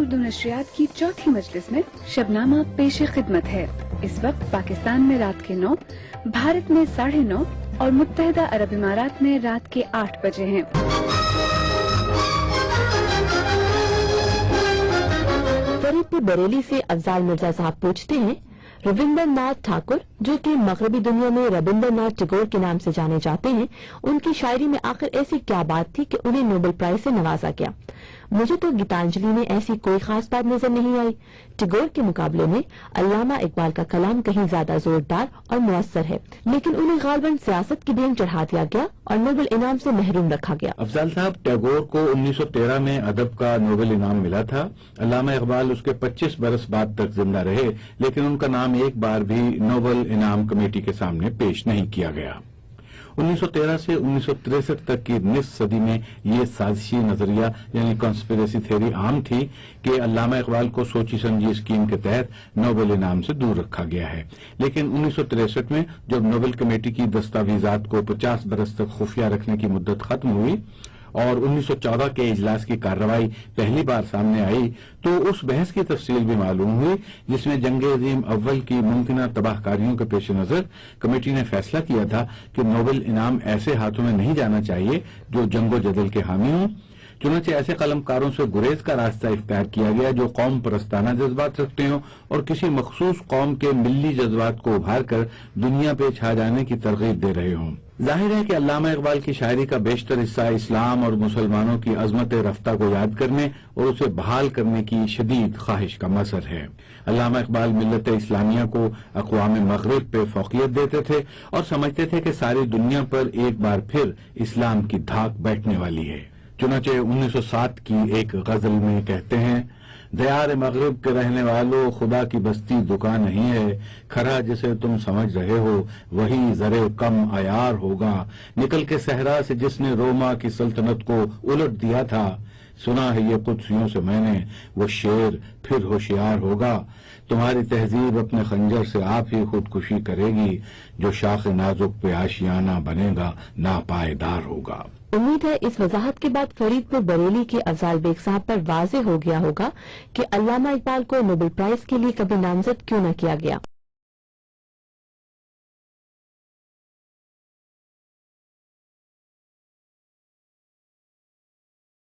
اردو نشریات کی چوتھی مجلس میں شبنامہ پیش خدمت ہے۔ اس وقت پاکستان میں رات کے 9، بھارت میں 9:30 اور متحدہ عرب امارات میں رات کے 8 بجے ہیں۔ فریدپور بریلی سے افضال مرزا صاحب پوچھتے ہیں، رویندر ناتھ ٹھاکر جو کہ مغربی دنیا میں ربندر ناتھ ٹیگور کے نام سے جانے جاتے ہیں، ان کی شاعری میں آخر ایسی کیا بات تھی کہ انہیں نوبل پرائز سے نوازا گیا؟ مجھے تو گیتانجلی میں ایسی کوئی خاص بات نظر نہیں آئی۔ ٹیگور کے مقابلے میں علامہ اقبال کا کلام کہیں زیادہ زوردار اور مؤثر ہے، لیکن انہیں غالباً سیاست کی دین چڑھا دیا گیا اور نوبل انعام سے محروم رکھا گیا۔ افضال صاحب، ٹیگور کو 1913 میں ادب کا نوبل انعام ملا تھا۔ علامہ اقبال اس کے 25 برس بعد تک زندہ رہے، لیکن ان کا نام ایک بار بھی نوبل انعام کمیٹی کے سامنے پیش نہیں کیا گیا۔ 1913 سے 1963 تک کی نصف صدی میں یہ سازشی نظریہ یعنی کانسپریسی تھیوری عام تھی کہ علامہ اقبال کو سوچی سمجھی اسکیم کے تحت نوبل انعام سے دور رکھا گیا ہے، لیکن 1963 میں جب نوبل کمیٹی کی دستاویزات کو 50 برس تک خفیہ رکھنے کی مدت ختم ہوئی اور 1914 کے اجلاس کی کارروائی پہلی بار سامنے آئی تو اس بحث کی تفصیل بھی معلوم ہوئی جس میں جنگ عظیم اول کی ممکنہ تباہ کاریوں کے پیش نظر کمیٹی نے فیصلہ کیا تھا کہ نوبل انعام ایسے ہاتھوں میں نہیں جانا چاہیے جو جنگ و جدل کے حامی ہوں۔ چنانچہ ایسے قلمکاروں سے گریز کا راستہ اختیار کیا گیا جو قوم پرستانہ جذبات رکھتے ہوں اور کسی مخصوص قوم کے ملی جذبات کو ابھار کر دنیا پہ چھا جانے کی ترغیب دے رہے ہوں۔ ظاہر ہے کہ علامہ اقبال کی شاعری کا بیشتر حصہ اسلام اور مسلمانوں کی عظمت رفتہ کو یاد کرنے اور اسے بحال کرنے کی شدید خواہش کا مظہر ہے۔ علامہ اقبال ملت اسلامیہ کو اقوام مغرب پہ فوقیت دیتے تھے اور سمجھتے تھے کہ ساری دنیا پر ایک بار پھر اسلام کی دھاک بیٹھنے والی ہے۔ چنانچہ 1907 کی ایک غزل میں کہتے ہیں، دیار مغرب کے رہنے والوں، خدا کی بستی دکان نہیں ہے، کھرا جسے تم سمجھ رہے ہو وہی زرے کم عیار ہوگا، نکل کے صحرا سے جس نے روما کی سلطنت کو الٹ دیا تھا، سنا ہے یہ قدسیوں سے میں نے، وہ شیر پھر ہوشیار ہوگا، تمہاری تہذیب اپنے خنجر سے آپ ہی خودکشی کرے گی، جو شاخ نازک پہ آشیانہ بنے گا ناپائیدار ہوگا۔ امید ہے اس وضاحت کے بعد فریدپور بریلی کے افضال بیگ صاحب پر واضح ہو گیا ہوگا کہ علامہ اقبال کو نوبل پرائز کے لیے کبھی نامزد کیوں نہ کیا گیا۔